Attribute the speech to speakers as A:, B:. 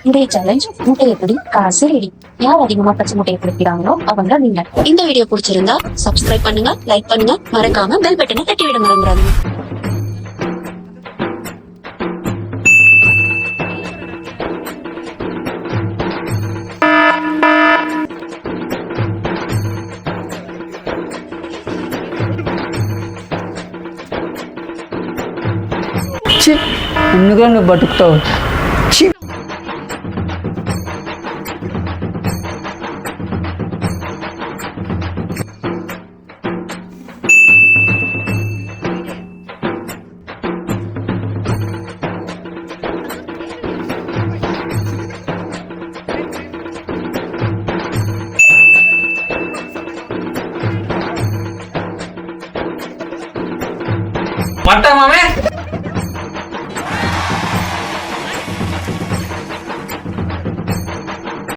A: இன்றைய சேலஞ்ச் முட்டை எப்படி காசு ரெடி. யார் அதிகமா பச்சை முட்டையை குடிக்கிறாங்களோ அவங்க நீங்க. இந்த வீடியோ பிடிச்சிருந்தா சப்ஸ்கிரைப் பண்ணுங்க, லைக் பண்ணுங்க, மறக்காம பெல் பட்டனை தட்டி விட மறந்துடாதீங்க.
B: ఎందుకంటే నువ్వు బతుకుతావు.
C: பட்டா மாமே